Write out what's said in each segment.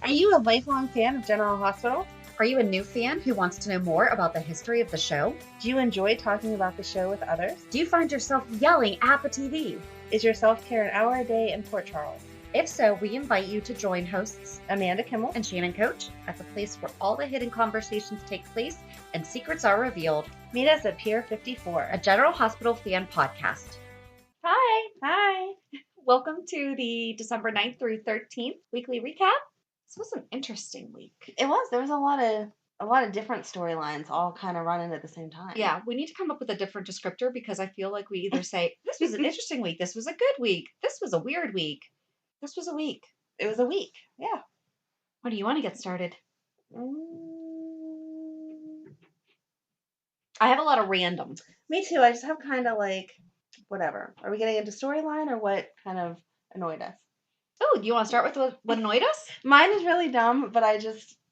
Are you a lifelong fan of General Hospital? Are you a new fan who wants to know more about the history of the show? Do you enjoy talking about the show with others? Do you find yourself yelling at the TV? Is your self-care an hour a day in Port Charles? If so, we invite you to join hosts Amanda Kimmel and Shannon Coach at the place where all the hidden conversations take place and secrets are revealed. Meet us at Pier 54, A General Hospital fan podcast. Hi. Welcome to the December 9th through 13th weekly recap. This was an interesting week. It was. There was a lot of different storylines all kind of running at the same time. Yeah, we need to come up with a different descriptor because I feel like we either say, this was an interesting week, this was a good week, this was a weird week, this was a week. It was a week. Yeah. What do you want to get started? I have a lot of random. Me too. I just have kind of like, whatever. Are we getting into storyline or what kind of annoyed us? Oh, do you want to start with what annoyed us? Mine is really dumb, but I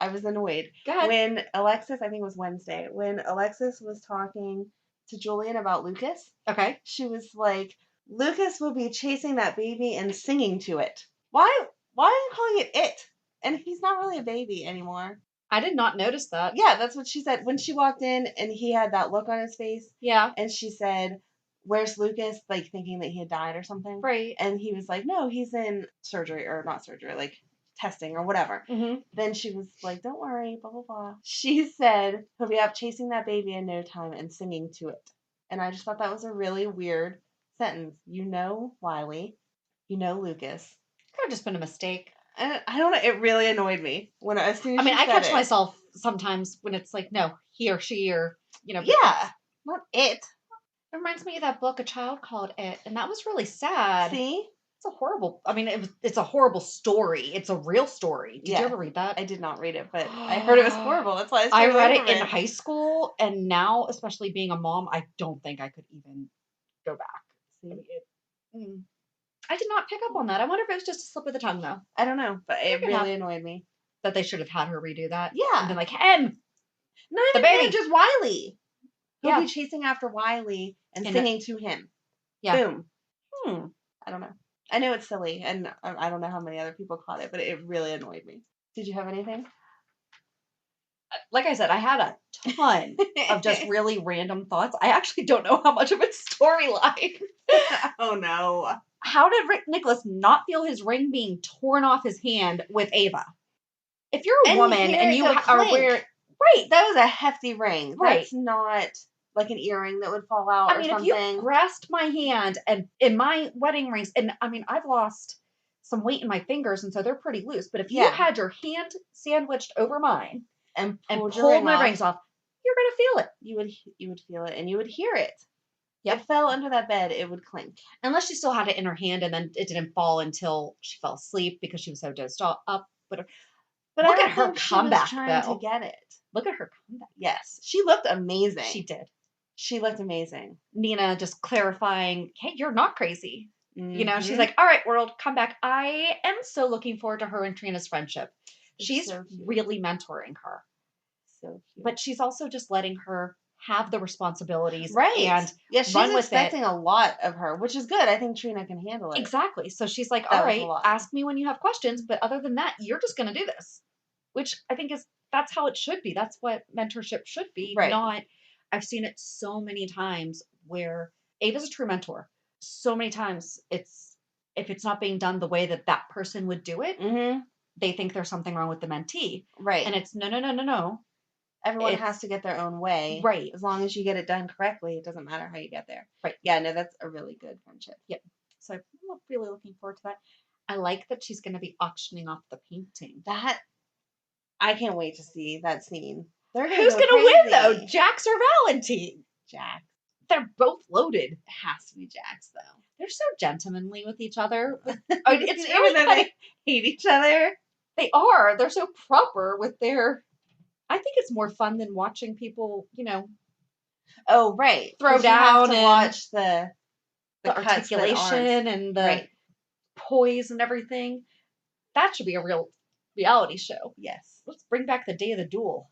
was annoyed. Go ahead. When Alexis, I think it was Wednesday, when Alexis was talking to Julian about Lucas, Okay. she was like, Lucas will be chasing that baby and singing to it. Why are you calling it it? And he's not really a baby anymore. I did not notice that. Yeah, that's what she said. When she walked in and he had that look on his face. Yeah. And she said, where's Lucas? Like thinking that he had died or something. Right. And he was like, no, he's in surgery or not surgery, like testing or whatever. Mm-hmm. Then she was like, don't worry, blah, blah, blah. She said he'll be up chasing that baby in no time and singing to it. And I just thought that was a really weird sentence. You know Wiley. You know Lucas. Could have just been a mistake. And I don't know. It really annoyed me when as soon as I catch myself sometimes when it's like, no, he or she or, Yeah, not it. It reminds me of that book, A Child Called It, and that was really sad. See? It's a horrible, it's a horrible story. It's a real story. Did you ever read that? I did not read it, but I heard it was horrible. That's why I read it in high school, and now, especially being a mom, I don't think I could even go back. See? I did not pick up on that. I wonder if it was just a slip of the tongue, though. I don't know, but it really annoyed me. That they should have had her redo that. Yeah. And been like, not even the baby. Just Wiley. He'll Yeah. be chasing after Wiley and singing to him. Yeah. Boom. I don't know. I know it's silly, and I don't know how many other people caught it, but it really annoyed me. Did you have anything? Like I said, I had a ton of just really random thoughts. I actually don't know how much of it's storyline. Oh, no. How did Nikolas not feel his ring being torn off his hand with Ava? If you're a woman and you are wearing... Right, that was a hefty ring. Right. That's not like an earring that would fall out or something. If you grasped my hand and in my wedding rings, and I've lost some weight in my fingers, and so they're pretty loose, but if you had your hand sandwiched over mine and pulled my rings off, you're going to feel it. You would feel it, and you would hear it. Yep. If it fell under that bed, it would clink. Unless she still had it in her hand, and then it didn't fall until she fell asleep because she was so dosed up. But look at her comeback, though. To get it. Look at her comeback. Yes. She looked amazing. She did. She looked amazing. Nina just clarifying, hey, you're not crazy. Mm-hmm. She's like, all right, world, come back. I am so looking forward to her and Trina's friendship. She's so really mentoring her. So cute. But she's also just letting her have the responsibilities. Right. And she's expecting a lot of her, which is good. I think Trina can handle it. Exactly. So she's like, all right, ask me when you have questions. But other than that, you're just going to do this. Which I think that's how it should be. That's what mentorship should be. Right. I've seen it so many times where Ava's a true mentor. So many times if it's not being done the way that person would do it, they think there's something wrong with the mentee. Right. And it's no. Everyone has to get their own way. Right. As long as you get it done correctly, it doesn't matter how you get there. Right. Yeah, no, that's a really good friendship. Yep. So I'm really looking forward to that. I like that she's going to be auctioning off the painting. I can't wait to see that scene. Who's going to win, though? Jax or Valentine? Jax. They're both loaded. It has to be Jax, though. They're so gentlemanly with each other. It's even though they hate each other. They are. They're so proper with their... I think it's more fun than watching people, Oh, right. Throw down and watch the articulation and the poise and everything. That should be a real reality show. Yes. Let's bring back the day of the duel.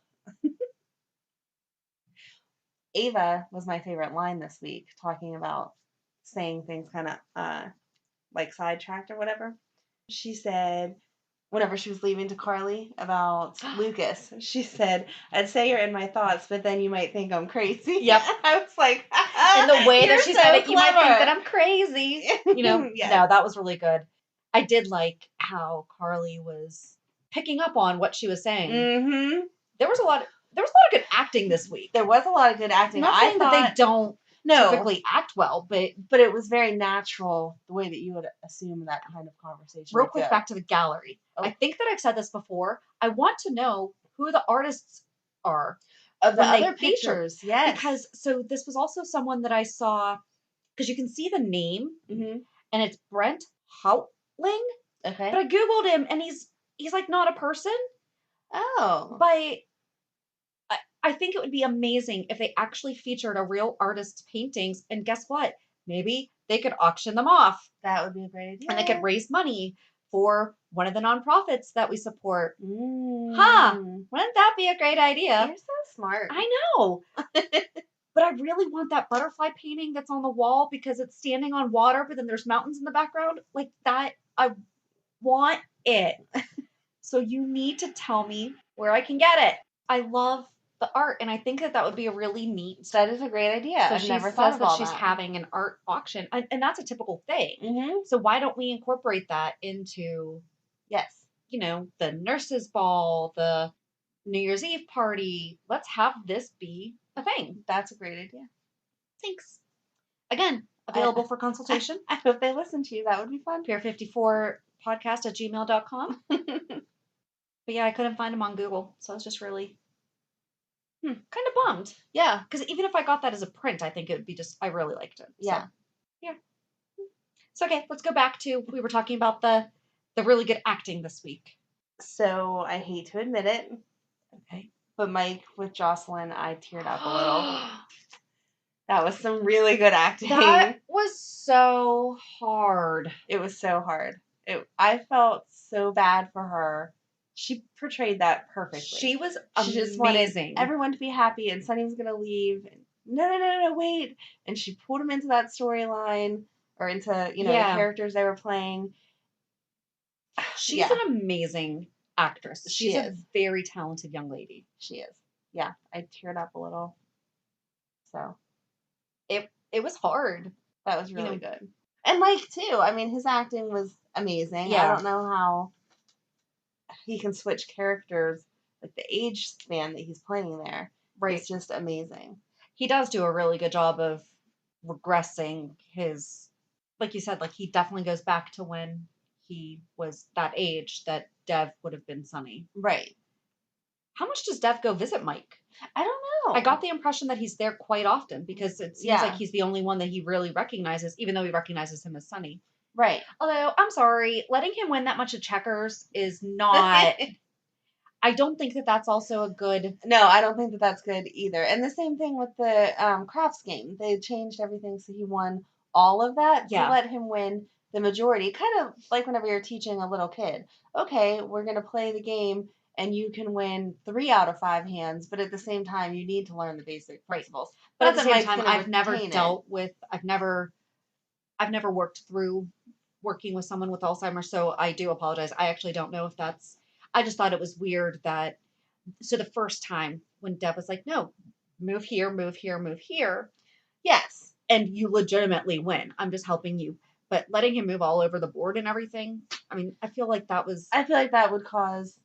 Ava was my favorite line this week, talking about saying things kind of like sidetracked or whatever. She said, whenever she was leaving to Carly about Lucas, she said, "I'd say you're in my thoughts, but then you might think I'm crazy." Yep. I was like, and the way that she so said it, clever. you might think that I'm crazy. Yes. No, that was really good. I did like how Carly was picking up on what she was saying. Mm-hmm. There was a lot of good acting this week. There was a lot of good acting. I'm not saying that they don't typically act well, but it was very natural the way that you would assume that kind of conversation. Real quick, back to the gallery. Oh. I think that I've said this before. I want to know who the artists are of the other pictures. Yes, because so this was also someone that I saw because you can see the name, and it's Brent Houtling. Okay, but I googled him, and he's like not a person. Oh, but I think it would be amazing if they actually featured a real artist's paintings, and guess what? Maybe they could auction them off. That would be a great idea. And they could raise money for one of the nonprofits that we support. Huh? Wouldn't that be a great idea? You're so smart. I know. But I really want that butterfly painting that's on the wall because it's standing on water, but then there's mountains in the background. Like that, I want it. So you need to tell me where I can get it. I love the art, and I think that would be a really neat. That is a great idea. So I've never says thought about that she's having an art auction, and that's a typical thing. Mm-hmm. So why don't we incorporate that into, the nurses' ball, the New Year's Eve party? Let's have this be a thing. That's a great idea. Thanks. Again, available for consultation. I hope they listen to you. That would be fun. Pier54podcast@gmail.com. But yeah, I couldn't find him on Google, so I was just really kind of bummed. Yeah. Because even if I got that as a print, I think it would be I really liked it. Yeah. So, yeah. So, okay, let's go back to, we were talking about the really good acting this week. So, I hate to admit it. Okay. But Mike with Jocelyn, I teared up a little. That was some really good acting. That was so hard. It was so hard. I felt so bad for her. She portrayed that perfectly. She was amazing. She just wanted everyone to be happy, and Sonny was going to leave. No, wait. And she pulled him into that storyline, or into, the characters they were playing. She's an amazing actress. She's a very talented young lady. She is. Yeah, I teared up a little. So. It was hard. That was really good. And Mike, too. I mean, his acting was amazing. Yeah. I don't know how he can switch characters, like the age span that he's playing there. Right. It's just amazing. He does do a really good job of regressing his, like you said, like he definitely goes back to when he was that age that Dev would have been Sonny. Right. How much does Dev go visit Mike? I don't know. I got the impression that he's there quite often because it seems like he's the only one that he really recognizes, even though he recognizes him as Sonny. Right. Although, I'm sorry, letting him win that much of checkers is not... I don't think that that's also a good... No, I don't think that that's good either. And the same thing with the crafts game. They changed everything so he won all of that to let him win the majority. Kind of like whenever you're teaching a little kid. Okay, we're going to play the game and you can win 3 out of 5 hands, but at the same time, you need to learn the basic principles. But at the same time, I've never worked through working with someone with Alzheimer's, so I do apologize. I actually don't know if that's... I just thought it was weird that... So the first time when Deb was like, no, move here, move here, move here. Yes. And you legitimately win. I'm just helping you. But letting him move all over the board and everything, I mean, I feel like that would cause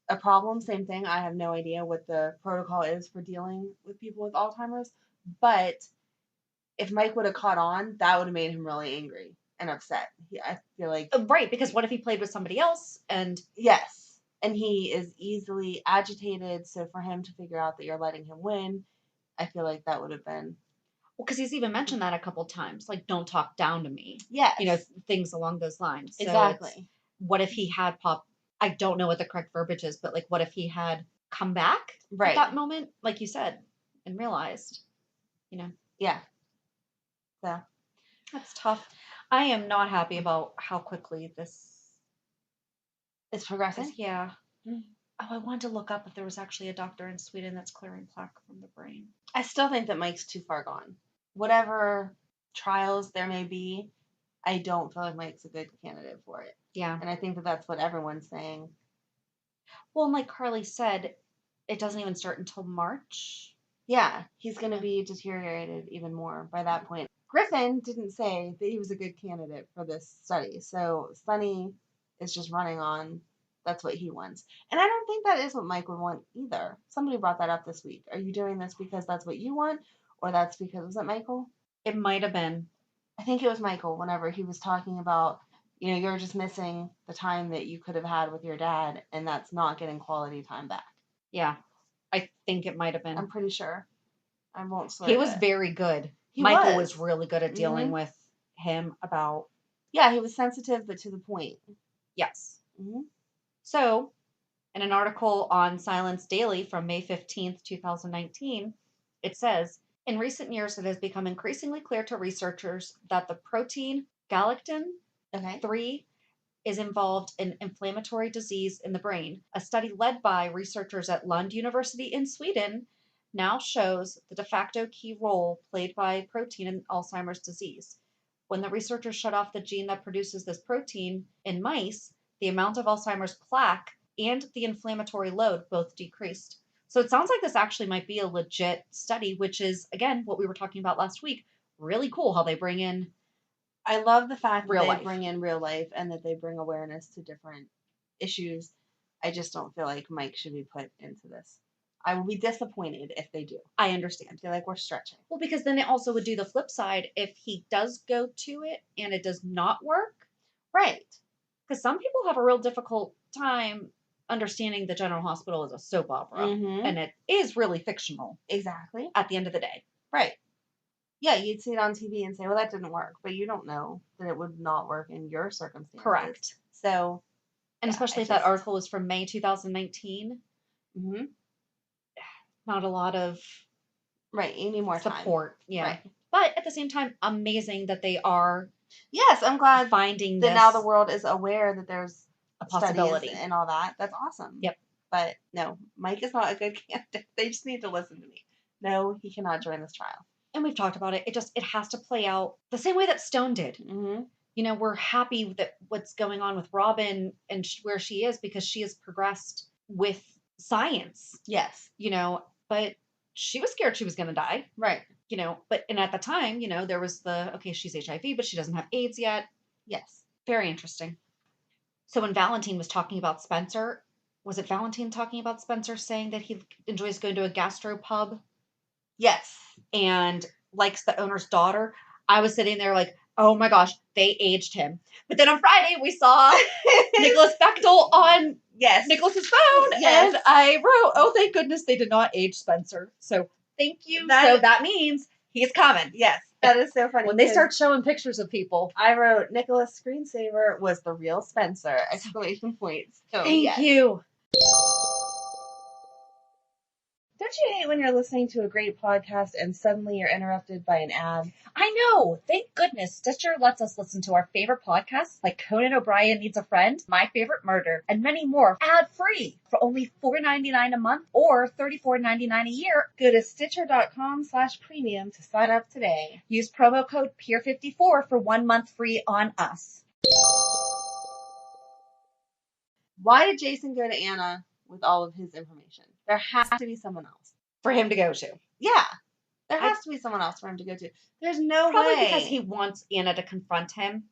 a problem. Same thing. I have no idea what the protocol is for dealing with people with Alzheimer's. But if Mike would have caught on, that would have made him really angry and upset. I feel like... Right, because what if he played with somebody else and... Yes. And he is easily agitated, so for him to figure out that you're letting him win, I feel like that would have been... Well, because he's even mentioned that a couple times, like, don't talk down to me. Yes. Things along those lines. So exactly. What if he had I don't know what the correct verbiage is, but, like, what if he had come back at that moment, like you said, and realized, Yeah. So. That's tough. I am not happy about how quickly this... It's progressing? Yeah. Oh, I wanted to look up if there was actually a doctor in Sweden that's clearing plaque from the brain. I still think that Mike's too far gone. Whatever trials there may be, I don't feel like Mike's a good candidate for it. Yeah. And I think that that's what everyone's saying. Well, and like Carly said, it doesn't even start until March. Yeah, he's going to be deteriorated even more by that point. Griffin didn't say that he was a good candidate for this study. So Sonny is just running on that's what he wants. And I don't think that is what Mike would want either. Somebody brought that up this week. Are you doing this because that's what you want? Or that's because, was it Michael? It might have been. I think it was Michael whenever he was talking about, you're just missing the time that you could have had with your dad, and that's not getting quality time back. Yeah, I think it might have been. I'm pretty sure. I won't swear. He was very good. Michael was really good at dealing with him about. Yeah, he was sensitive, but to the point. Yes. So, in an article on Silence Daily from May 15th, 2019, it says, in recent years, it has become increasingly clear to researchers that the protein galectin-3 is involved in inflammatory disease in the brain. A study led by researchers at Lund University in Sweden now shows the de facto key role played by protein in Alzheimer's disease. When the researchers shut off the gene that produces this protein in mice, the amount of Alzheimer's plaque and the inflammatory load both decreased. So it sounds like this actually might be a legit study, which is, again, what we were talking about last week. Really cool how they bring in. I love the fact that they bring in real life and that they bring awareness to different issues. I just don't feel like Mike should be put into this. I will be disappointed if they do. I understand. I feel like we're stretching. Well, because then it also would do the flip side if he does go to it and it does not work. Right. Because some people have a real difficult time understanding the General Hospital is a soap opera. And it is really fictional. Exactly. At the end of the day. Right. Yeah, you'd see it on TV and say, well, that didn't work. But you don't know that it would not work in your circumstances. Correct. So. And especially if that article was from May 2019. Not a lot of. Right. You need more support. Time. Yeah. Right. But at the same time, amazing that they are. Yes, I'm glad finding that now the world is aware that there's a possibility and all that. That's awesome. Yep. But no, Mike is not a good candidate. They just need to listen to me. No, he cannot join this trial. And we've talked about it. It has to play out the same way that Stone did. We're happy that what's going on with Robin and where she is because she has progressed with science. Yes. But she was scared she was going to die. Right. And at the time, there was she's HIV, but she doesn't have AIDS yet. Yes. Very interesting. So when Valentine was talking about Spencer, was it Valentine talking about Spencer saying that he enjoys going to a gastropub? Yes. And likes the owner's daughter? I was sitting there like, oh my gosh, they aged him. But then on Friday, we saw Nikolas Bechtel on Nikolas's phone. Yes. And I wrote, oh, thank goodness they did not age Spencer. So thank you. So that means he's coming. Yes. That is so funny. When they start showing pictures of people. I wrote, Nikolas screensaver was the real Spencer! Exclamation points. So, thank you. Don't you hate when you're listening to a great podcast and suddenly you're interrupted by an ad? I know. Thank goodness Stitcher lets us listen to our favorite podcasts like Conan O'Brien Needs a Friend, My Favorite Murder, and many more ad-free for only $4.99 a month or $34.99 a year. Go to Stitcher.com/premium to sign up today. Use promo code PEER54 for 1 month free on us. Why did Jason go to Anna with all of his information? There has to be someone else. For him to go to. Yeah. There has to be someone else for him to go to. There's no way. Probably because he wants Anna to confront him.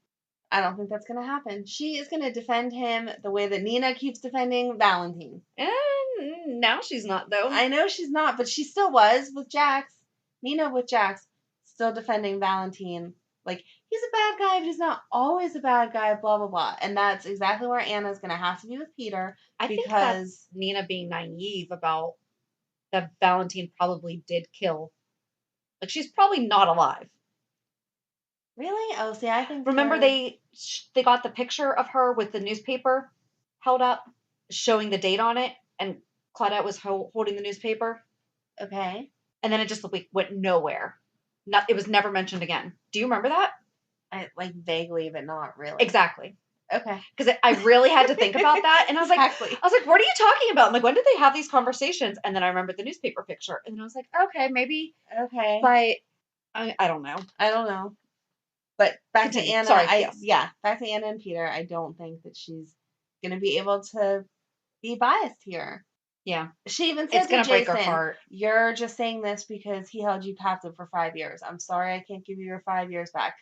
I don't think that's going to happen. She is going to defend him the way that Nina keeps defending Valentine. And now she's not, though. I know she's not, but she still was with Jax. Nina with Jax still defending Valentine. Like, he's a bad guy, but he's not always a bad guy, blah, blah, blah. And that's exactly where Anna's going to have to be with Peter. I think that's Nina being naive about that Valentine probably did kill. Like, she's probably not alive. Really? Oh, see, I think... Remember they got the picture of her with the newspaper held up, showing the date on it, and Claudette was holding the newspaper? Okay. And then it just went nowhere. It was never mentioned again. Do you remember that? I vaguely, but not really. Exactly. Okay. Because I really had to think about that, and I was exactly. like, what are you talking about? I'm like, when did they have these conversations? And then I remembered the newspaper picture, and then I was like, okay, maybe. Okay. But I don't know. I don't know. But back Continue. to Anna. Sorry, yes. Back to Anna and Peter. I don't think that she's going to be able to be biased here. Yeah. She even said it's going to to break her Jason, heart. "You're just saying this because he held you captive for 5 years. I'm sorry I can't give you your 5 years back."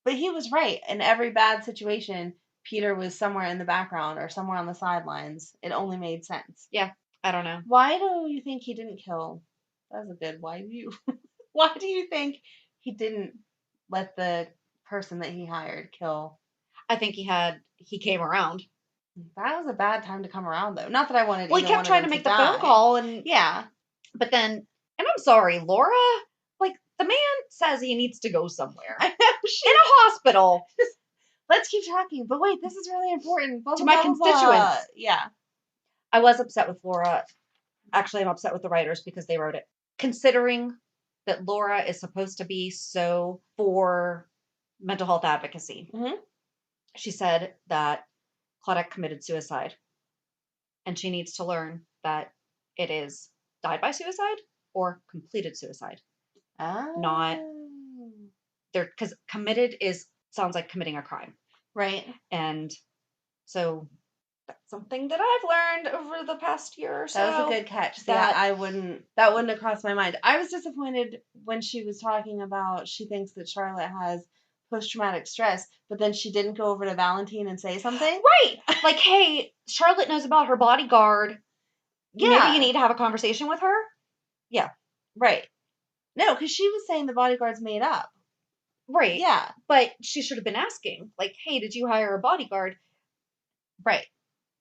But he was right. In every bad situation, Peter was somewhere in the background or somewhere on the sidelines. It only made sense. Yeah, I don't know. Why do you think he didn't kill? That was a good why do you. Why do you think he didn't let the person that he hired kill? I think he came around. That was a bad time to come around, though. Not that I wanted. Well, he kept trying to make the phone call, and yeah. But then, and I'm sorry, Laura. Like, the man says he needs to go somewhere. I know. In a hospital. Let's keep talking. But wait, this is really important. To my constituents. Yeah. I was upset with Laura. Actually, I'm upset with the writers because they wrote it. Considering that Laura is supposed to be so for mental health advocacy. Mm-hmm. She said that Claudette committed suicide. And she needs to learn that it is died by suicide or completed suicide. Not there, because committed sounds like committing a crime. Right. And so that's something that I've learned over the past year or so. That was a good catch. See, that wouldn't have crossed my mind. I was disappointed when she was talking about she thinks that Charlotte has post-traumatic stress, but then she didn't go over to Valentine and say something. Right. Like, hey, Charlotte knows about her bodyguard. Yeah. Maybe you need to have a conversation with her. Yeah. Right. No, because she was saying the bodyguard's made up. Right. Yeah. But she should have been asking, like, hey, did you hire a bodyguard? Right.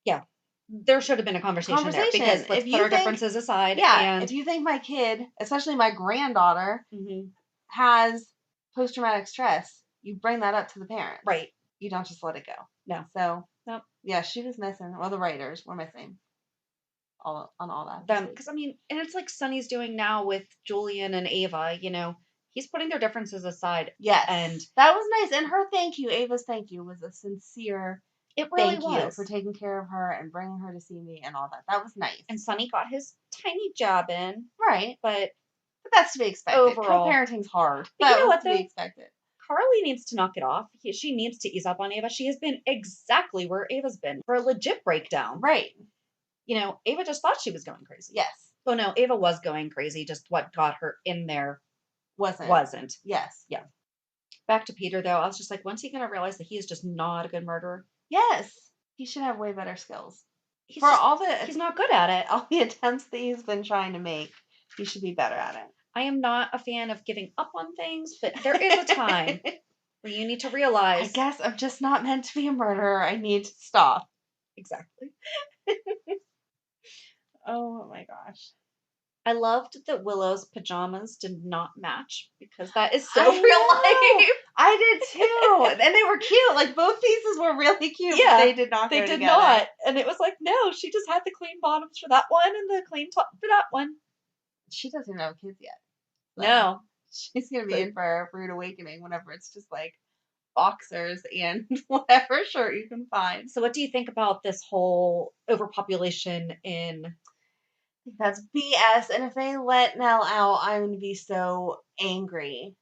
Yeah. There should have been a conversation there, because let's put our differences aside. Yeah. And if you think my kid, especially my granddaughter, has post-traumatic stress, you bring that up to the parents. Right. You don't just let it go. No. So, nope. Yeah, she was missing. Well, the writers were missing. All that. Them, because and it's like Sonny's doing now with Julian and Ava. He's putting their differences aside. Yes, and that was nice. And her thank you, Ava's thank you, was a sincere. It really thank you for taking care of her and bringing her to see me and all that. That was nice. And Sonny got his tiny job in, right? But that's to be expected. Overall, co-parenting's hard. But you know what? To be expected. Carly needs to knock it off. She needs to ease up on Ava. She has been exactly where Ava's been for a legit breakdown. Right. Ava just thought she was going crazy. Yes. Oh, no, Ava was going crazy. Just what got her in there wasn't. Yes. Yeah. Back to Peter, though. I was just like, when's he going to realize that he is just not a good murderer? Yes. He should have way better skills. He's not good at it. All the attempts that he's been trying to make, he should be better at it. I am not a fan of giving up on things, but there is a time where you need to realize. I guess I'm just not meant to be a murderer. I need to stop. Exactly. Oh my gosh. I loved that Willow's pajamas did not match, because that is so real life. I did too. And they were cute. Like, both pieces were really cute. Yeah, but they did not go together. They did not. And it was like, no, she just had the clean bottoms for that one and the clean top for that one. She doesn't have kids yet. So no. She's going to be in for a rude awakening whenever it's just like boxers and whatever shirt you can find. So what do you think about this whole overpopulation in... That's BS. And if they let Nell out, I'm going to be so angry.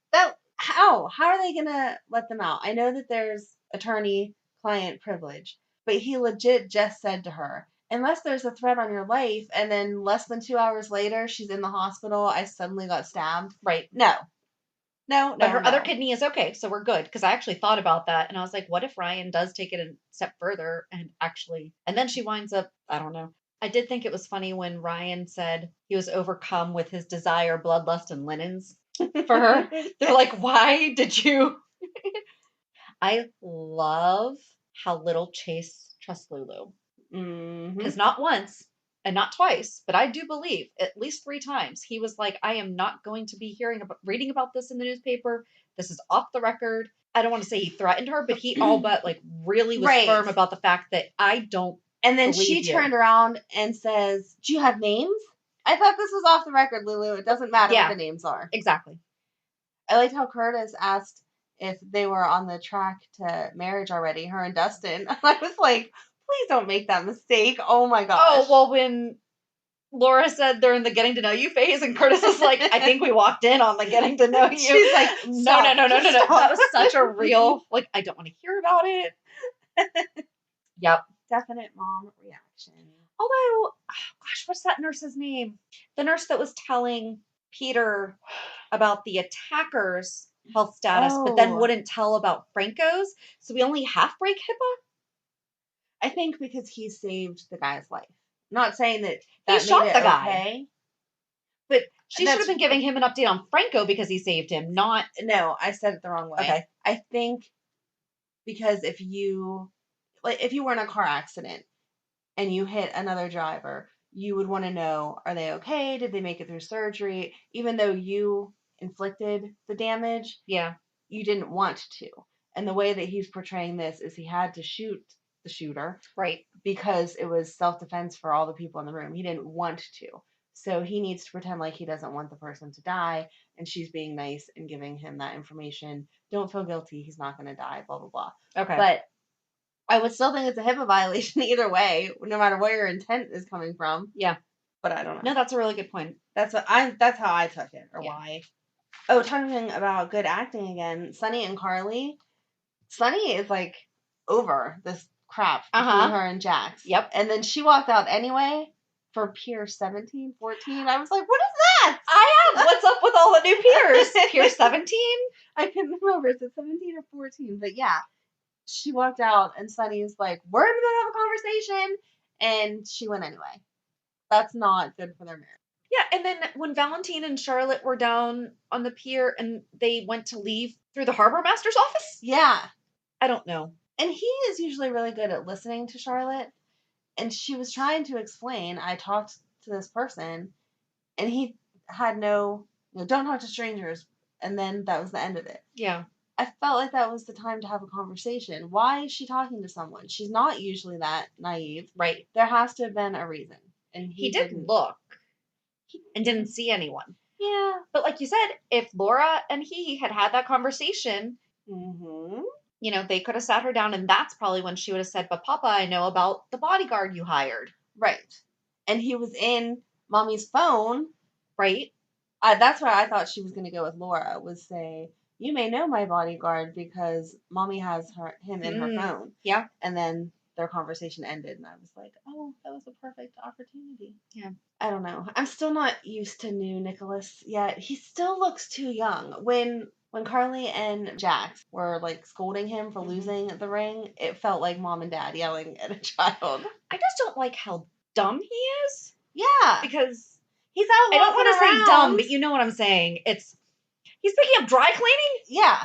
How are they going to let them out? I know that there's attorney-client privilege, but he legit just said to her, unless there's a threat on your life, and then less than 2 hours later, she's in the hospital, I suddenly got stabbed. Right. No. But her other kidney is okay, so we're good. Because I actually thought about that, and I was like, what if Ryan does take it a step further and then she winds up, I don't know. I did think it was funny when Ryan said he was overcome with his desire, bloodlust, and linens for her. They're like, why did you? I love how little Chase trusts Lulu. Because not once and not twice, but I do believe at least 3 times he was like, I am not going to be reading about this in the newspaper. This is off the record. I don't want to say he threatened her, but he all but really was firm about the fact that I don't. And then she turned around and says, do you have names? I thought this was off the record, Lulu. It doesn't matter what the names are. Exactly. I liked how Curtis asked if they were on the track to marriage already, her and Dustin. I was like, please don't make that mistake. Oh my gosh. Oh, well, when Laura said they're in the getting to know you phase, and Curtis is like, I think we walked in on the getting to know you. She's like, no. That was such a real, like, I don't want to hear about it. Yep. Definite mom reaction. Although, gosh, what's that nurse's name? The nurse that was telling Peter about the attacker's health status, but then wouldn't tell about Franco's. So we only half break HIPAA? I think because he saved the guy's life. Not saying that he shot made it the guy. Okay, but she should have been giving him an update on Franco because he saved him, not... No, I said it the wrong way. Okay. I think because if you were in a car accident and you hit another driver, you would want to know, are they okay? Did they make it through surgery? Even though you inflicted the damage, yeah, you didn't want to. And the way that he's portraying this is he had to shoot the shooter. Right. Because it was self-defense for all the people in the room. He didn't want to. So he needs to pretend like he doesn't want the person to die, and she's being nice and giving him that information. Don't feel guilty. He's not going to die, blah, blah, blah. Okay. But I would still think it's a HIPAA violation either way, no matter where your intent is coming from. Yeah. But I don't know. No, that's a really good point. That's how I took it, or why. Oh, talking about good acting again, Sunny and Carly. Sunny is like over this crap between her and Jax. Yep. And then she walked out anyway for Pier 17, 14. I was like, what is that? What's up with all the new Piers? Pier 17? I couldn't remember. Is it 17 or 14? But yeah. She walked out and Sunny is like, we're in the middle of a conversation. And she went anyway. That's not good for their marriage. Yeah, and then when Valentine and Charlotte were down on the pier and they went to leave through the harbor master's office? Yeah. I don't know. And he is usually really good at listening to Charlotte. And she was trying to explain, I talked to this person, and he had don't talk to strangers. And then that was the end of it. Yeah. I felt like that was the time to have a conversation. Why is she talking to someone? She's not usually that naive. Right. There has to have been a reason. And he didn't look and didn't see anyone. Yeah. But like you said, if Laura and he had that conversation, they could have sat her down, and that's probably when she would have said, but Papa, I know about the bodyguard you hired. Right. And he was in Mommy's phone. Right. That's where I thought she was going to go with Laura, was say, you may know my bodyguard because Mommy has him in her phone. Yeah. And then their conversation ended, and I was like, oh, that was a perfect opportunity. Yeah. I don't know. I'm still not used to new Nikolas yet. He still looks too young. When Carly and Jax were like scolding him for losing the ring, it felt like mom and dad yelling at a child. I just don't like how dumb he is. Yeah. Because he's out. I don't want to say dumb, but you know what I'm saying. He's picking up dry cleaning? Yeah.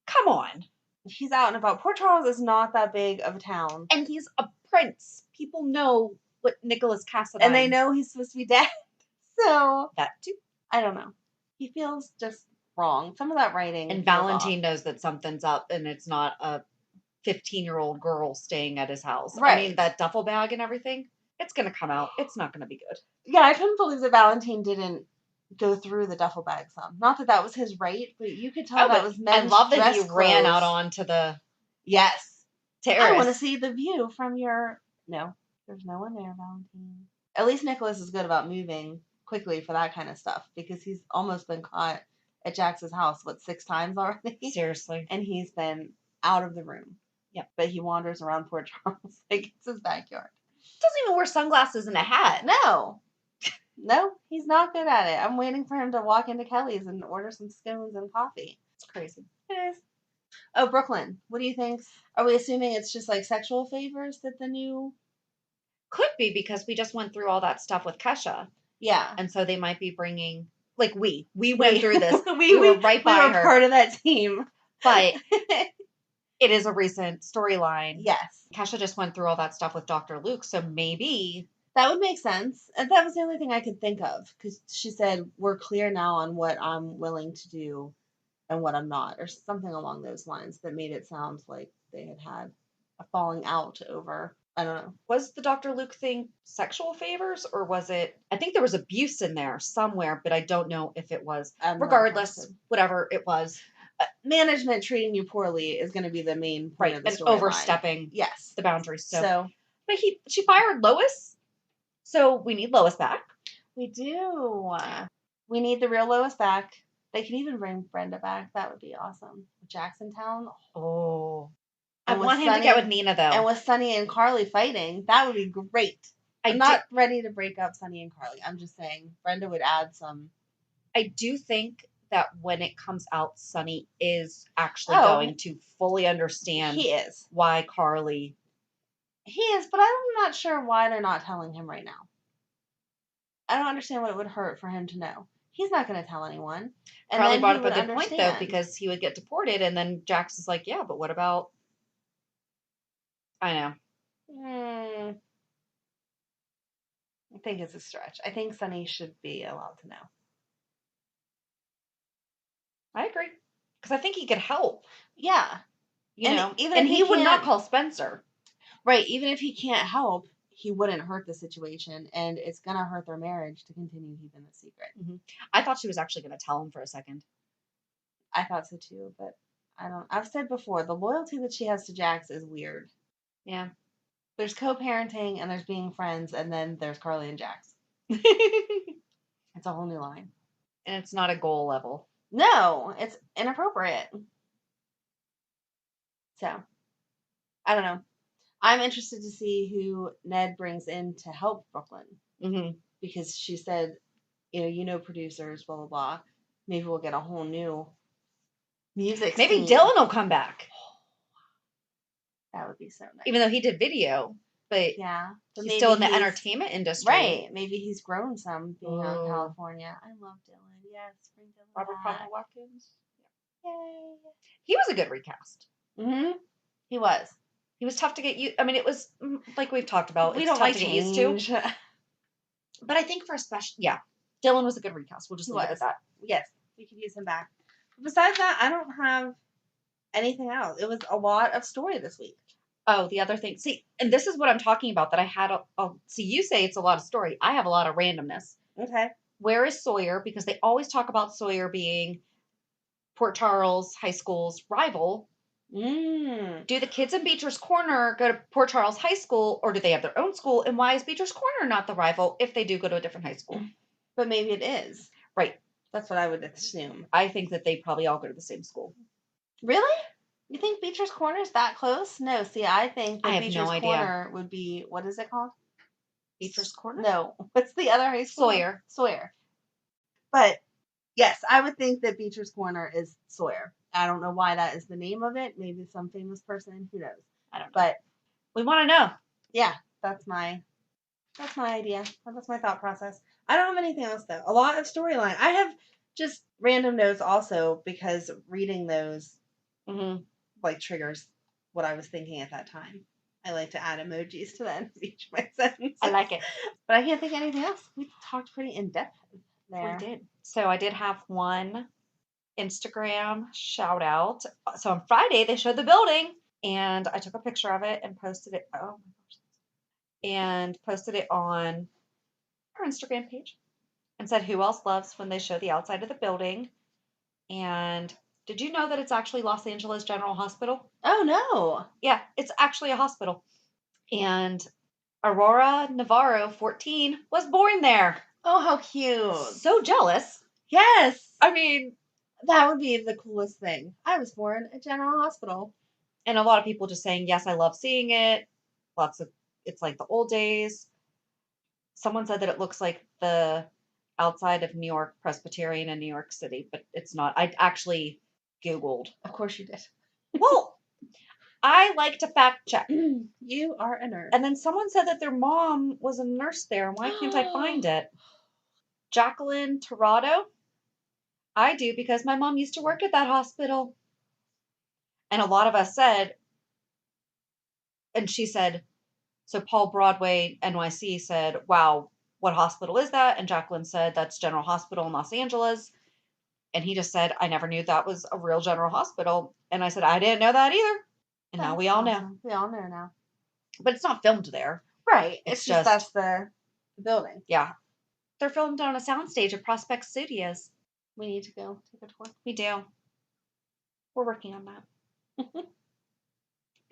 Come on. He's out and about. Port Charles is not that big of a town. And he's a prince. People know what Nikolas Cassadine. And they know he's supposed to be dead. So. That too. I don't know. He feels just wrong. Some of that writing. And Valentine knows that something's up and it's not a 15-year-old girl staying at his house. Right. I mean, that duffel bag and everything, it's going to come out. It's not going to be good. Yeah, I couldn't believe that Valentine didn't go through the duffel bag some. Not that that was his right, but you could tell that was men's. I love that he ran out onto the terrace. I want to see the view from your. No, there's no one there, Valentine. At least Nikolas is good about moving quickly for that kind of stuff because he's almost been caught at Jax's house 6 times already. Seriously, and he's been out of the room. Yep, but he wanders around Port Charles like it's his backyard. Doesn't even wear sunglasses and a hat. No, he's not good at it. I'm waiting for him to walk into Kelly's and order some scones and coffee. It's crazy. It is. Oh, Brooklyn. What do you think? Are we assuming it's just like sexual favors that the new... Could be because we just went through all that stuff with Kesha. Yeah. And so they might be bringing... Like we went through this. we were right by her. We were part of that team. But it is a recent storyline. Yes. Kesha just went through all that stuff with Dr. Luke, so maybe... That would make sense. And that was the only thing I could think of. Because she said, we're clear now on what I'm willing to do and what I'm not. Or something along those lines that made it sound like they had a falling out over, I don't know. Was the Dr. Luke thing sexual favors? Or was it... I think there was abuse in there somewhere, but I don't know if it was. Regardless, whatever it was. Management treating you poorly is going to be the main point of the storyline. Overstepping the boundaries. So. But she fired Lois. So we need Lois back. We do. We need the real Lois back. They could even bring Brenda back. That would be awesome. Jacksontown. Oh. I And with want him to Sunny get with Nina, though. and with Sunny and Carly fighting, that would be great. I'm not ready to break up Sunny and Carly. I'm just saying Brenda would add some. I do think that when it comes out, Sunny is actually going to fully understand He is. why Carly. He is, but I'm not sure why they're not telling him right now. I don't understand what it would hurt for him to know. He's not going to tell anyone. And Carly then brought he up would a good understand. point, though, because he would get deported, and then Jax is like, yeah, but what about... I know. I think it's a stretch. I think Sunny should be allowed to know. I agree. Because I think he could help. Yeah. You know, even and he would not call Spencer. Right. Even if he can't help, he wouldn't hurt the situation, and it's going to hurt their marriage to continue keeping the secret. Mm-hmm. I thought she was actually going to tell him for a second. I thought so too, but I've said before, the loyalty that she has to Jax is weird. Yeah. There's co-parenting, and there's being friends, and then there's Carly and Jax. It's a whole new line. And it's not a goal level. No, it's inappropriate. So, I don't know. I'm interested to see who Ned brings in to help Brooklyn. Mm-hmm. Because she said, producers, blah, blah, blah. Maybe we'll get a whole new music Maybe scene. Dylan will come back. That would be so nice. Even though he did video, but yeah, but he's still in the entertainment industry. Right. Maybe he's grown some being out in California. I love Dylan. Yes, bring Dylan Robert back. Watkins. Yay. He was a good recast. Mm-hmm. He was. He was tough to get used. I mean, it was like we've talked about. We it's don't tough like to change. get used to. But I think for a special, Dylan was a good recast. We'll just leave it at that. Yes, we could use him back. But besides that, I don't have anything else. It was a lot of story this week. Oh, the other thing. See, and this is what I'm talking about, that I had see, you say it's a lot of story. I have a lot of randomness. Okay. Where is Sawyer? Because they always talk about Sawyer being Port Charles High School's rival. Do the kids in Beecher's Corner go to Port Charles High School, or do they have their own school? And why is Beecher's Corner not the rival if they do go to a different high school? But maybe it is. Right. That's what I would assume. I think that they probably all go to the same school. Really? You think Beecher's Corner is that close? No. See, I think that Beecher's Corner would be, what is it called? Beecher's Corner? No. What's the other high school? Sawyer. But yes, I would think that Beecher's Corner is Sawyer. I don't know why that is the name of it. Maybe some famous person. Who knows? I don't know. But we want to know. Yeah, that's my idea. That's my thought process. I don't have anything else though. A lot of storyline. I have just random notes also because reading those like triggers what I was thinking at that time. I like to add emojis to the end of each of my sentences. I like it. But I can't think of anything else. We talked pretty in depth there. We did. So I did have one Instagram shout out. So on Friday they showed the building, and I took a picture of it and posted it. Oh my gosh. And posted it on our Instagram page and said, who else loves when they show the outside of the building? And did you know that it's actually Los Angeles General Hospital? Oh, no. Yeah, it's actually a hospital. And Aurora Navarro, 14, was born there. Oh, how cute. So jealous. Yes. I mean, that would be the coolest thing. I was born at General Hospital. And a lot of people just saying, yes, I love seeing it. It's like the old days. Someone said that it looks like the outside of New York Presbyterian in New York City, but it's not. I actually Googled. Of course you did. Well, I like to fact check. You are a nerd. And then someone said that their mom was a nurse there. Why can't I find it? Jacqueline Torado. I do, because my mom used to work at that hospital. And a lot of us said, and she said, so Paul Broadway NYC said, wow, what hospital is that? And Jacqueline said, that's General Hospital in Los Angeles. And he just said, I never knew that was a real General Hospital. And I said, I didn't know that either. And now we all know. We all know now. But it's not filmed there. Right. It's just that's the building. Yeah. They're filmed on a soundstage at Prospect Studios. We need to go take a tour. We do. We're working on that.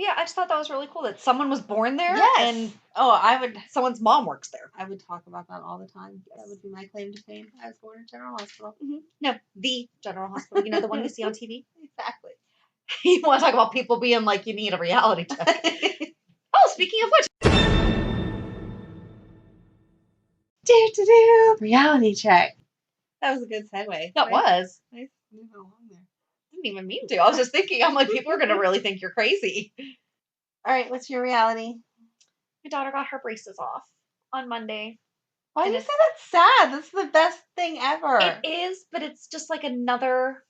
Yeah, I just thought that was really cool that someone was born there. Yes. And someone's mom works there. I would talk about that all the time. Yes. That would be my claim to fame. I was born in General Hospital. Mm-hmm. No, the General Hospital. You know, the one you see on TV? Exactly. You want to talk about people being like, you need a reality check. Oh, speaking of which. Reality check. That was a good segue. That was. Nice moving along there. Didn't even mean to. I was just thinking, I'm like, people are going to really think you're crazy. All right, what's your reality? My daughter got her braces off on Monday. Why do you say that's sad? That's the best thing ever. It is, but it's just like another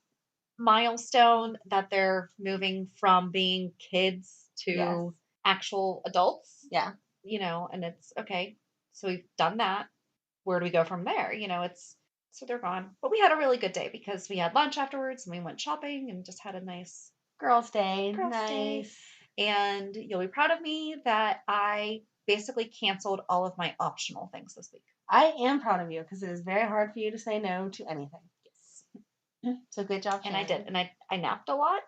milestone that they're moving from being kids to actual adults. Yeah. You know, and it's okay. So we've done that. Where do we go from there? You know, so they're gone. But we had a really good day because we had lunch afterwards and we went shopping and just had a nice girls' day. Nice. And you'll be proud of me that I basically canceled all of my optional things this week. I am proud of you because it is very hard for you to say no to anything. Yes. So good job, Shannon. And I did. And I napped a lot.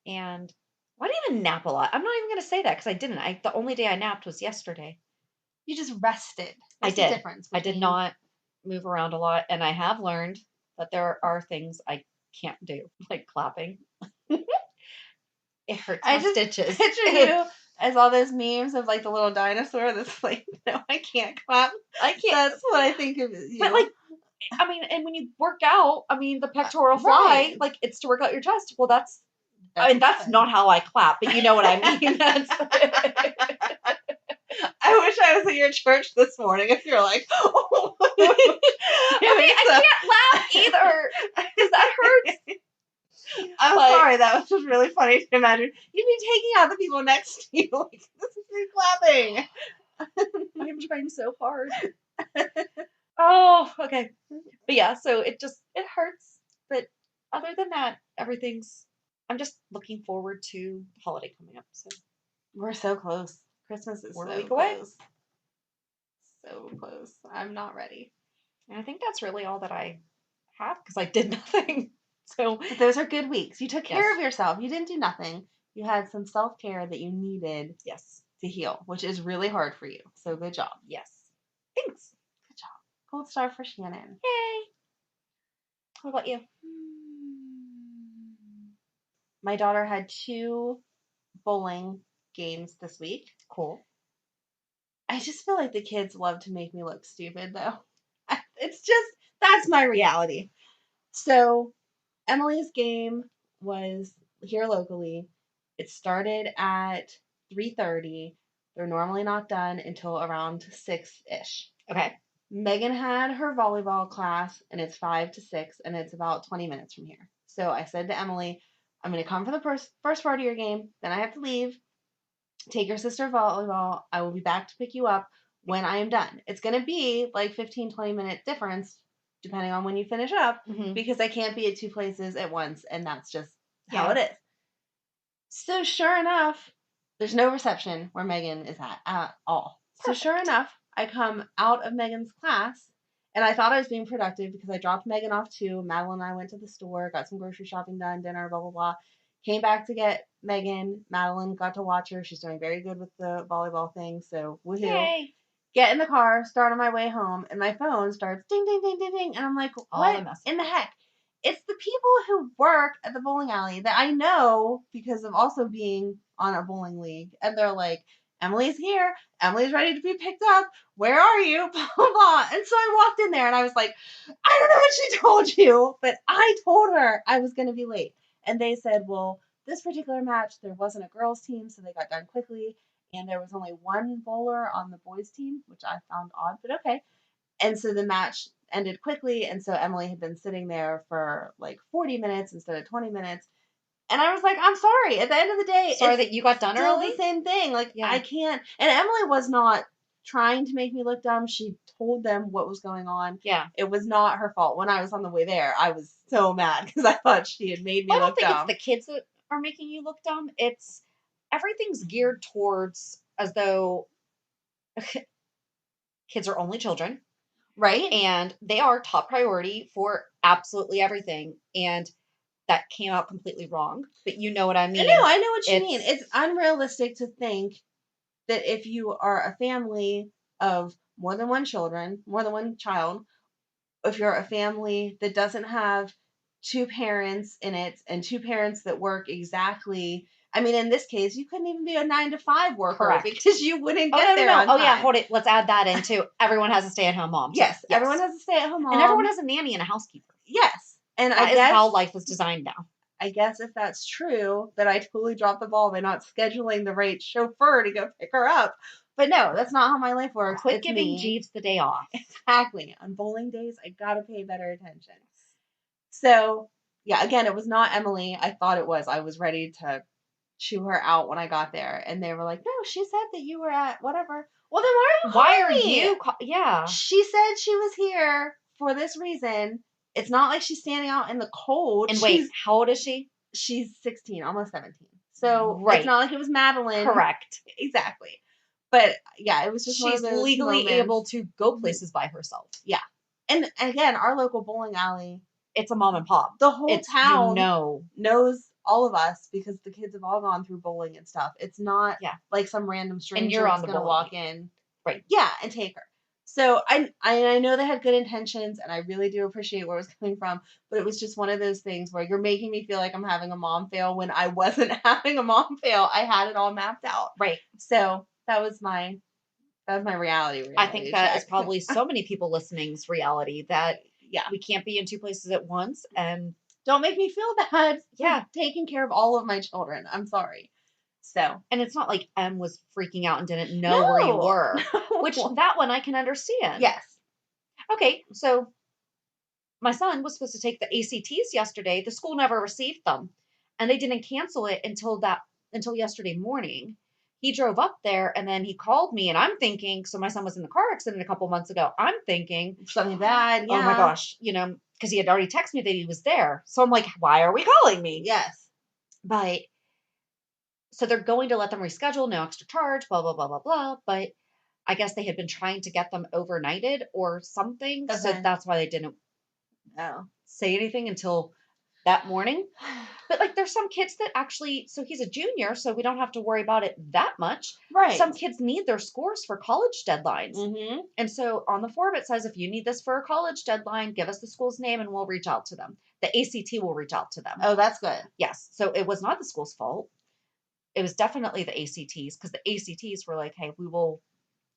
And why do you even nap a lot? I'm not even going to say that because I didn't. The only day I napped was yesterday. You just rested. What's the difference? I did not move around a lot. And I have learned that there are things I can't do, like clapping. It hurts my stitches. Picture you as all those memes of like the little dinosaur that's like, no, I can't clap. I can't. That's what I think of you. But like, I mean, and when you work out, I mean, the pectoral fly, like it's to work out your chest. Well, that's not how I clap, but you know what I mean. I wish I was at your church this morning if you're like, oh. I can't laugh either because that hurts. I'm sorry, that was just really funny to imagine. You'd be taking out the people next to you. Like, this is me clapping. I'm trying so hard. Oh, okay. But yeah, so it hurts. But other than that, I'm just looking forward to the holiday coming up. So we're so close. Christmas is we're so a week away. Close. So close. I'm not ready. And I think that's really all that I have because I did nothing. So but those are good weeks. You took care of yourself. You didn't do nothing. You had some self-care that you needed to heal, which is really hard for you. So good job. Yes. Thanks. Good job. Gold star for Shannon. Yay. What about you? My daughter had 2 bowling games this week. Cool. I just feel like the kids love to make me look stupid, though. That's my reality. So Emily's game was here locally. It started at 3:30. They're normally not done until around 6-ish. Okay. Megan had her volleyball class, and it's 5 to 6, and it's about 20 minutes from here. So I said to Emily, I'm going to come for the first part of your game, then I have to leave. Take your sister volleyball. I will be back to pick you up when I am done. It's going to be like 15, 20-minute difference depending on when you finish up because I can't be at 2 places at once, and that's just how it is. So sure enough, there's no reception where Megan is at all. Perfect. So sure enough, I come out of Megan's class, and I thought I was being productive because I dropped Megan off too. Madeline and I went to the store, got some grocery shopping done, dinner, blah, blah, blah. Came back to get Megan. Madeline got to watch her. She's doing very good with the volleyball thing, so woohoo. Yay. Get in the car, start on my way home, and my phone starts ding, ding, ding, ding, ding. And I'm like, what in the heck? It's the people who work at the bowling alley that I know because of also being on a bowling league. And they're like, Emily's here. Emily's ready to be picked up. Where are you? Blah, blah, blah. And so I walked in there and I was like, I don't know what she told you, but I told her I was going to be late. And they said, well, this particular match, there wasn't a girls' team, so they got done quickly. And there was only one bowler on the boys' team, which I found odd, but okay. And so the match ended quickly. And so Emily had been sitting there for like 40 minutes instead of 20 minutes. And I was like, I'm sorry. At the end of the day, sorry that you got done early. It's the same thing. Like, I can't. And Emily was not trying to make me look dumb. She told them what was going on. Yeah. It was not her fault. When I was on the way there, I was so mad because I thought she had made me look dumb. I don't think it's the kids that are making you look dumb. It's everything's geared towards as though kids are only children. Right. And they are top priority for absolutely everything. And that came out completely wrong, but you know what I mean. No, I know what you mean. It's unrealistic to think that if you are a family of more than one child, if you're a family that doesn't have two parents in it and two parents that work exactly. I mean, in this case, you couldn't even be a 9 to 5 worker. Correct. Because you wouldn't get there on time. Oh, yeah, hold it. Let's add that in too. Everyone has a stay-at-home mom. Yes, everyone has a stay-at-home mom. And everyone has a nanny and a housekeeper. Yes. And that is how life is designed now. I guess if that's true, that I totally dropped the ball by not scheduling the right chauffeur to go pick her up. But no, that's not how my life works. Quit giving Jeeves the day off. Exactly. On bowling days, I gotta pay better attention. So, yeah, again, it was not Emily. I thought it was. I was ready to chew her out when I got there. And they were like, no, she said that you were at whatever. Well, then why are you yeah. She said she was here for this reason. It's not like she's standing out in the cold. And wait, how old is she? She's 16, almost 17. So it's not like it was Madeline. Correct. Exactly. But yeah, it was just she's one of those legally moments. Able to go places by herself. Yeah. And again, our local bowling alley, it's a mom and pop. The whole town knows all of us because the kids have all gone through bowling and stuff. It's not like some random stranger that's going to walk in. Right. Yeah, and take her. So I know they had good intentions, and I really do appreciate where it was coming from, but it was just one of those things where you're making me feel like I'm having a mom fail when I wasn't having a mom fail. I had it all mapped out. Right. So that was my reality I think that is probably so many people listening's reality that we can't be in two places at once, and don't make me feel bad. Yeah, taking care of all of my children. I'm sorry. So, and it's not like Em was freaking out and didn't know where you were, which that one I can understand. Yes. Okay, so my son was supposed to take the ACTs yesterday. The school never received them, and they didn't cancel it until yesterday morning. He drove up there and then he called me, and I'm thinking, so my son was in the car accident a couple months ago. I'm thinking something bad. Yeah. Oh my gosh, because he had already texted me that he was there. So I'm like, why are we calling me? Yes. But so they're going to let them reschedule, no extra charge, blah, blah, blah, blah, blah. But I guess they had been trying to get them overnighted or something. Okay. So that's why they didn't say anything until that morning. But like there's some kids that actually, so he's a junior, so we don't have to worry about it that much. Right. Some kids need their scores for college deadlines. Mm-hmm. And so on the form it says, if you need this for a college deadline, give us the school's name and we'll reach out to them. The ACT will reach out to them. Oh, that's good. Yes. So it was not the school's fault. It was definitely the ACTs, because the ACTs were like, hey, we will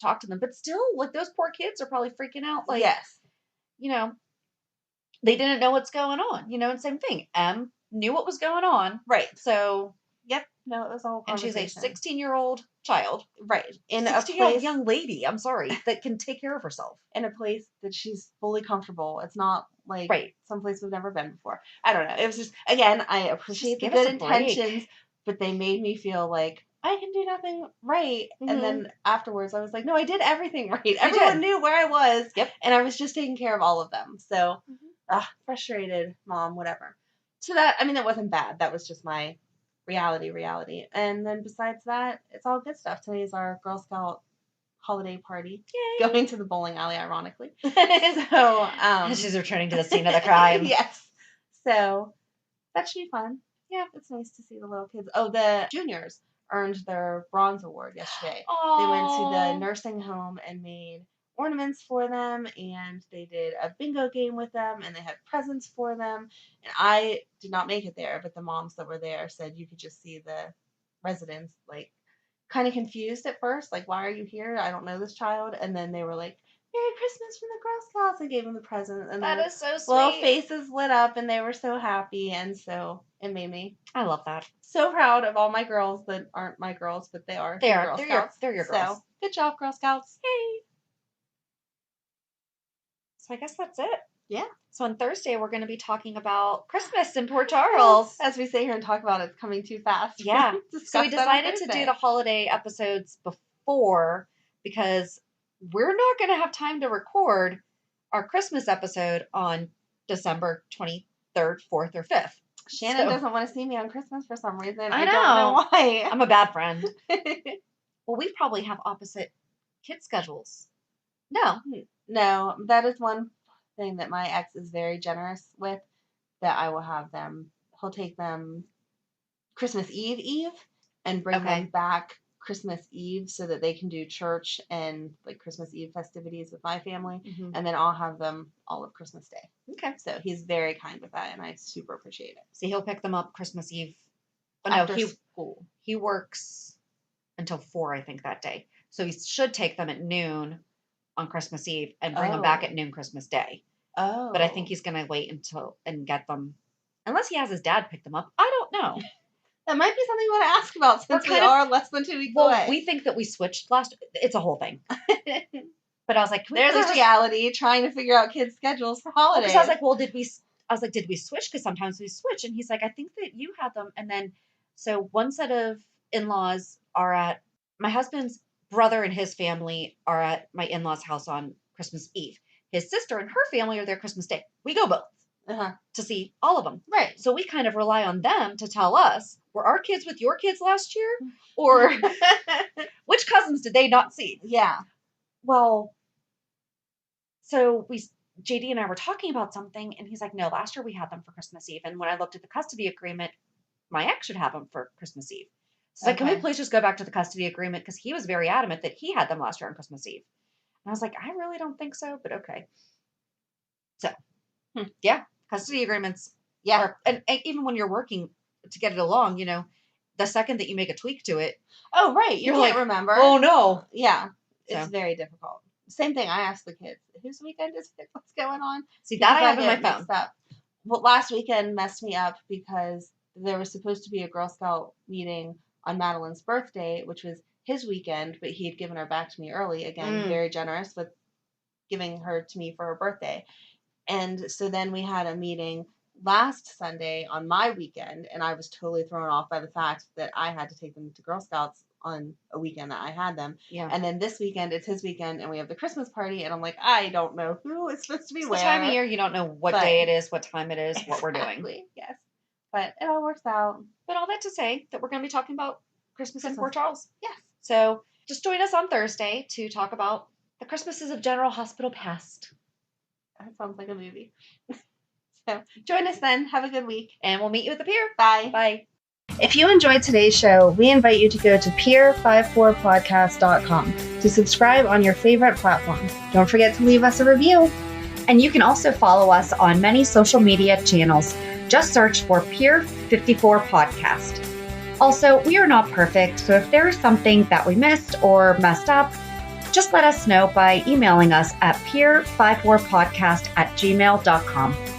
talk to them. But still, like those poor kids are probably freaking out. Like, yes. They didn't know what's going on, and same thing. Em knew what was going on. Right. So, yep. No, it was all and she's a 16-year-old child. Right. In a 16-year-old young lady, I'm sorry, that can take care of herself. In a place that she's fully comfortable. It's not like someplace we've never been before. I don't know. It was just, again, I appreciate the good intentions, but they made me feel like I can do nothing right. Mm-hmm. And then afterwards I was like, no, I did everything right. Everyone knew where I was. Yep. And I was just taking care of all of them. So frustrated mom, whatever. So that wasn't bad. That was just my reality. And then besides that, it's all good stuff. Today is our Girl Scout holiday party. Yay. Going to the bowling alley, ironically. So she's returning to the scene of the crime. Yes. So that should be fun. Yeah, it's nice to see the little kids. Oh, the juniors earned their bronze award yesterday. Aww. They went to the nursing home and made ornaments for them, and they did a bingo game with them, and they had presents for them. And I did not make it there, but the moms that were there said you could just see the residents like kind of confused at first, like, why are you here? I don't know this child. And then they were like, Merry Christmas from the Girl Scouts, and gave them the present. And that is so sweet. Little faces lit up, and they were so happy, and so it made me. I love that. So proud of all my girls that aren't my girls, but they are. They are. Girl Scouts. They're your girls. So good job, Girl Scouts. Yay. So I guess that's it. Yeah. So on Thursday, we're going to be talking about Christmas in Port Charles. As we sit here and talk about it, it's coming too fast. Yeah. So we decided to do the holiday episodes before because we're not going to have time to record our Christmas episode on December 23rd, 4th, or 5th. Shannon doesn't want to see me on Christmas for some reason. I don't know why. I'm a bad friend. Well, we probably have opposite kid schedules. No, that is one thing that my ex is very generous with, that I will have them he'll take them Christmas Eve and bring them back Christmas Eve so that they can do church and like Christmas Eve festivities with my family. Mm-hmm. And then I'll have them all of Christmas Day. Okay. So he's very kind with that and I super appreciate it. So he'll pick them up Christmas Eve. Oh, no, school. He works until 4, I think, that day. So he should take them at noon on Christmas Eve and bring them back at noon Christmas Day. Oh. But I think he's going to wait and get them, unless he has his dad pick them up. I don't know. That might be something we want to ask about since we are less than 2 weeks away. We think that we switched it's a whole thing. But I was like, there's a reality trying to figure out kids' schedules for holidays. Because I was like, did we switch? Because sometimes we switch. And he's like, I think that you had them. And then, so one set of in-laws are at my husband's brother and his family are at my in-laws' house on Christmas Eve. His sister and her family are there Christmas Day. We go both to see all of them. Right. So we kind of rely on them to tell us, were our kids with your kids last year? Or which cousins did they not see? Yeah. Well, so JD and I were talking about something and he's like, no, last year we had them for Christmas Eve. And when I looked at the custody agreement, my ex should have them for Christmas Eve. So like, can we please just go back to the custody agreement? Because he was very adamant that he had them last year on Christmas Eve. And I was like, I really don't think so, but okay. So, yeah, custody agreements. Yeah. And even when you're working to get it along, the second that you make a tweak to it. Oh, right. You can't remember. Oh, no. Yeah. It's very difficult. Same thing. I asked the kids, whose weekend is it? What's going on? See, that I have in my phone. Well, last weekend messed me up because there was supposed to be a Girl Scout meeting on Madeline's birthday, which was his weekend, but he had given her back to me early. Again, very generous with giving her to me for her birthday. And so then we had a meeting last Sunday on my weekend, and I was totally thrown off by the fact that I had to take them to Girl Scouts on a weekend that I had them. Yeah. And then this weekend, it's his weekend, and we have the Christmas party, and I'm like, I don't know who is supposed to be where. The time of year, you don't know what day it is, what time it is, what we're doing. Yes. But it all works out. But all that to say that we're going to be talking about Christmas in Port Charles. Yes. So just join us on Thursday to talk about the Christmases of General Hospital Past. That sounds like a movie. So join us then. Have a good week. And we'll meet you at the pier. Bye. Bye. If you enjoyed today's show, we invite you to go to pier54podcast.com to subscribe on your favorite platform. Don't forget to leave us a review. And you can also follow us on many social media channels. Just search for Pier 54 Podcast. Also, we are not perfect, so if there is something that we missed or messed up, just let us know by emailing us at pier54podcast@gmail.com.